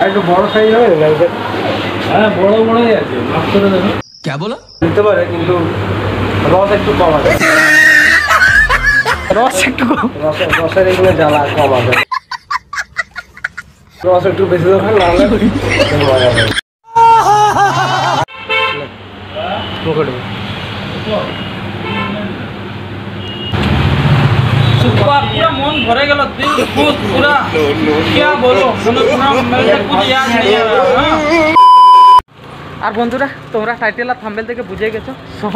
একটু বড় সাইজ হবে না? হ্যাঁ বড় বড়ই আছে, মাফ করে দেবো। क्या बोला? নিতে পারে কিন্তু রস একটু কম আছে। রস একটু রসের এখানে জ্বালা কম আছে। রস একটু বেশি দরকার না হলে মজা হবে। पूरा मन भरे गया, दिल खुश पूरा। क्या बोलो, मेरे कुछ याद नहीं आ रहा। আর বন্ধুরা তোমরা টাইটেল আর থাম্বনেল থেকে বুঝে গেছো সো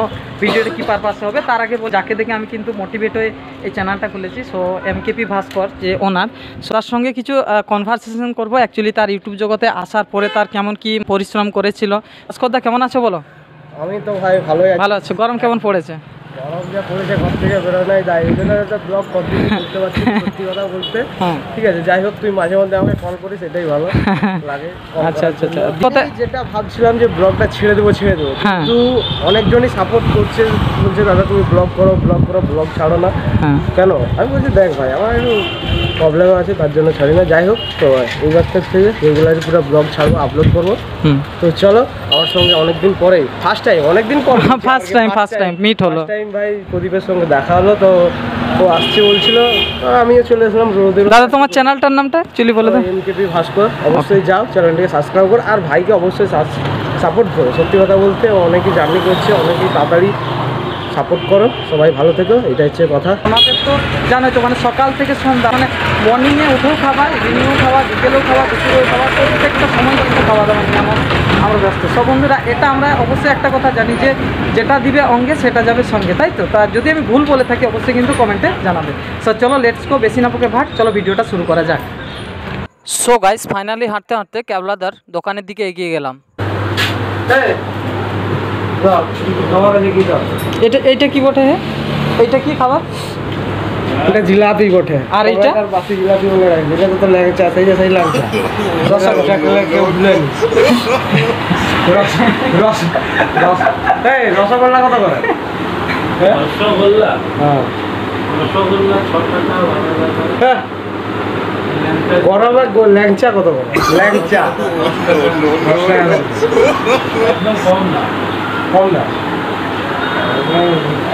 ভিডিওটা কি পারপাসে হবে। তার আগে যাকে দেখে আমি কিন্তু মোটিভেট হয়ে এই চ্যানেলটা খুলেছি, সো এমকেপি ভাস্কর যে ওনার, সো তার সঙ্গে কিছু কনভারসেশন করবো অ্যাকচুয়ালি তার ইউটিউব জগতে আসার পরে তার কেমন কি পরিশ্রম করেছিল। ভাস্করদা কেমন আছো বলো? আমি তো ভাই ভালো আছো। গরম কেমন পড়েছে? গরম যা পড়েছে, ঘর থেকে বেরোনোই দায়। এই জন্য একটা ব্লগ কন্টিনিউ করতে পারছি, সত্যি কথা বলতে। ঠিক আছে, যাই হোক তুই মাঝে মধ্যে আমাকে কল করিস, এটাই ভালো লাগে। আচ্ছা আচ্ছা আচ্ছা, যেটা ভাবছিলাম যে ব্লগটা ছেড়ে দেবো কিন্তু অনেকজনই সাপোর্ট করছে, বলছে দাদা তুমি ব্লগ করো, ব্লগ ছাড়ো না কেন? আমি বলছি দেখ ভাই আমার একটু প্রবলেম আছে, তার জন্য ছাড়ি না। যাই হোক, তো এইবার থেকে রেগুলারই পুরো ব্লগ ছাড়বো, আপলোড করবো। তো চলো, আমার সঙ্গে অনেকদিন পরে ফার্স্ট টাইম মিট হলো। ভাই প্রদীপের সঙ্গে দেখা হলো, তো ও আসছে বলছিল, আমিও চলে এসলাম রোদে। দাদা তোমার চ্যানেলটার নামটা অ্যাকচুয়ালি বলে দাও। এমকেপি ভাস্কর, অবশ্যই যাও চ্যানেলটাকে সাবস্ক্রাইব করো, আর ভাইকে অবশ্যই সাপোর্ট করো। সত্যি কথা বলতে অনেকেই জার্নি করছে, অনেকেই তাড়াতাড়ি সাপোর্ট করো। সবাই ভালো থেকো, এটা হচ্ছে কথা। আমাদের তো জানোই তো, মানে সকাল থেকে সন্ধ্যা, মানে মর্নিংয়ে উঠেও খাবার, ইভিনিংও খাবার, বিকেলেও খাবার, দুপুরেও খাবার, প্রত্যেকটা সময় কিন্তু খাওয়া দাওয়া নিয়ে আমরা ব্যস্ত। সব বন্ধুরা এটা আমরা অবশ্যই একটা কথা জানি যে যেটা দিবে অঙ্গে সেটা যাবে সঙ্গে, তাই তো? তা যদি আমি ভুল বলে থাকি অবশ্যই কিন্তু কমেন্টে জানাবে। সো চলো লেটস গো, বেশি না পোকে ভাগ, চলো ভিডিওটা শুরু করা যাক। সো গাইস ফাইনালি হাঁটতে হাঁটতে ক্যাবলাদার দোকানের দিকে এগিয়ে গেলাম। এইটা কি বটে? এইটা কি খাবার? এটা জিলাপি বটে। আর এইটা বাসি জিলাপি বলে রাখবে, এটা তো ল্যাংচা, সেই ল্যাংচা। রসগোল্লা কত করে? রসগোল্লা 6 টাকা। গরমে ল্যাংচা কত করে? ল্যাংচা একদম কম না।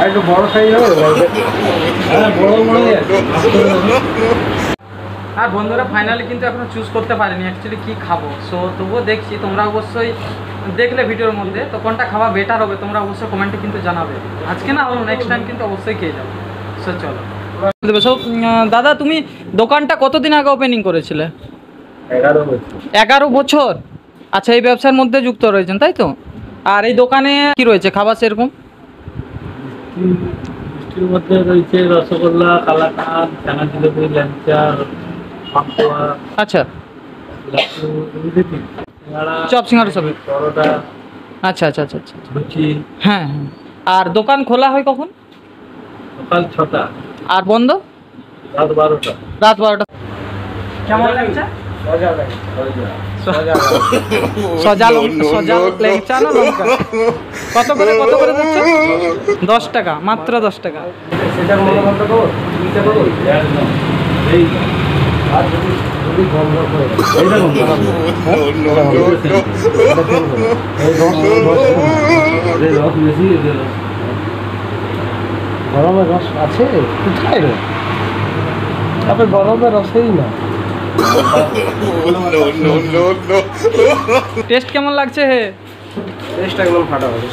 একটু বড় সাইজ হবে। হ্যাঁ বড় বড়ই আছে। আর বন্ধুরা ফাইনালি কিন্তু এখনো চুজ করতে পারিনি অ্যাকচুয়ালি কি খাবো। সো তবুও দেখছি, তোমরা অবশ্যই দেখলে ভিডিওর মধ্যে তো কোনটা খাওয়া বেটার হবে তোমরা অবশ্যই কমেন্টে কিন্তু জানাবে। আজকে না হলো নেক্সট টাইম কিন্তু অবশ্যই খেয়ে যাবো। সো চলো। সো দাদা তুমি দোকানটা কতদিন আগে ওপেনিং করেছিলে? 11 বছর। আচ্ছা, এই ব্যবসার মধ্যে যুক্ত রয়েছেন তাই তো? আর এই দোকানে কি রয়েছে খাবার সেরকম? মিষ্টির মধ্যে রয়েছে রসগোল্লা, কালাকাঁদ, ছানা জিলাপি, ল্যাংচা, পান্তুয়া। আচ্ছা, চপ সিঙ্গারা সব, পরোটা। আচ্ছা আচ্ছা আচ্ছা আচ্ছা, লুচি। হ্যাঁ হ্যাঁ। আর দোকান খোলা হয় কখন? সকাল 6টা। আর বন্ধ? রাত 12টা। রাত 12টা। কেমন লাগছে? সজা ল্যাংচা না লঙ্কা? কত করে দিচ্ছ? 10 টাকা, মাত্র 10 টাকা। সেটার মনে করতে দেবো, নিতে পারবো। আর যদি গন্ধ করে রস বেশি, গরমের রস আছে কোথায় রে? তারপরে গরমের রসেই না। টেস্ট কেমন লাগছে? হে টেস্ট একদম ফাটা হবে,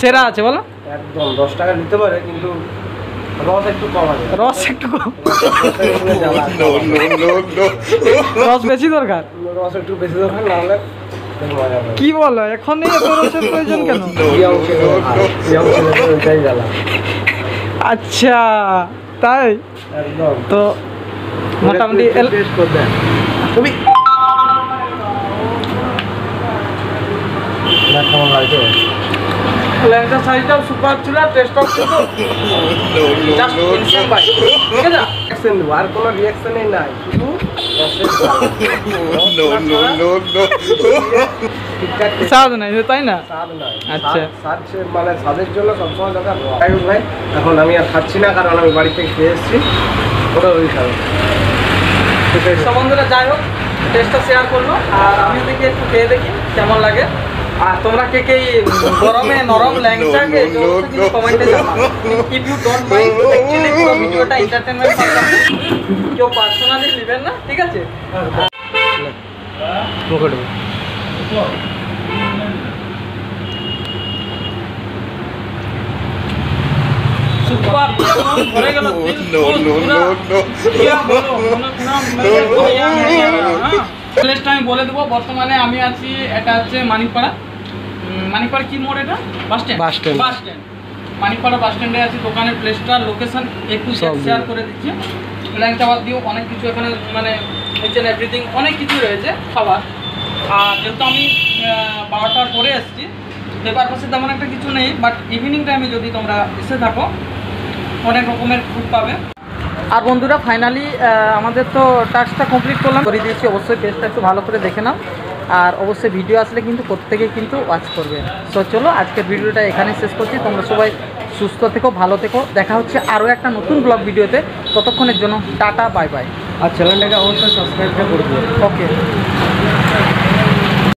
সেরা আছে বলো। একদম 10 টাকা নিতে পারে কিন্তু রস একটু কম আছে। রস বেশি দরকার। রস একটু বেশি দরকার, না হলে কি বলো এখন এত রসের প্রয়োজন কেন? আচ্ছা তাই একদম। তো মোটামুটি টেস্ট করতে তুমি কেমন লাগছে? ল্যাংচা সাইজটাও সুপার ছিল, টেস্টটাও ছিল জাস্ট ইনসেন ভাই। ঠিক আছে, রিঅ্যাকশন দেবো, আর কোনো রিঅ্যাকশনই নাই, শুধু স্বাদ নাই তাই না? স্বাদ নাই। আচ্ছা, স্বাদ মানে স্বাদের জন্য সবসময় দরকার। যাই হোক ভাই, এখন আমি আর খাচ্ছি না, কারণ আমি বাড়ি থেকে খেয়ে এসেছি। ওটা ওই খাবো। বন্ধুরা যাই হোক টেস্টটা শেয়ার করলো, আর আমি দেখি একটু খেয়ে দেখি কেমন লাগে। আর তোমরা কে কে গরমে নরম ল্যাংচাকে কমেন্টে জানাও। If you don't mind, actually পুরো ভিডিওটা এন্টারটেনমেন্ট পারপাস, কেউ পার্সোনালি নেবেন না, ঠিক আছে? সুপার ভরে গেল প্লেসটা আমি বলে দেবো। বর্তমানে আমি আছি, এটা হচ্ছে মানিকপাড়া। মানিকপাড়া কি মোড় এটা? Bus stand. Bus stand, Manikpara bus স্ট্যান্ডে আছি। দোকানের প্লেসটার লোকেশন একটু শেয়ার করে দিচ্ছি। ল্যাংচা বাদ দিয়েও অনেক কিছু এখানে মানে কিচেন এভরিথিং অনেক কিছু রয়েছে খাবার। আর যেহেতু আমি 12টার পরে এসেছি, সেই পারপাসে তেমন একটা কিছু নেই, বাট ইভিনিং টাইমে যদি তোমরা এসে থাকো অনেক রকমের ফুড পাবে। আর বন্ধুরা ফাইনালি আমাদের তো টাস্কটা কমপ্লিট করলাম, করে দিয়েছি। অবশ্যই পেজটা একটু ভালো করে দেখে নাও, আর অবশ্যই ভিডিও আসলে কিন্তু প্রত্যেকেই কিন্তু ওয়াচ করবে। সো চলো আজকের ভিডিওটা এখানে শেষ করছি। তোমরা সবাই সুস্থ থেকো, ভালো থেকো। দেখা হচ্ছে আরও একটা নতুন ব্লগ ভিডিওতে। ততক্ষণের জন্য টাটা, বাই বাই। আর চ্যানেলটাকে অবশ্যই সাবস্ক্রাইব করে দিও। ওকে।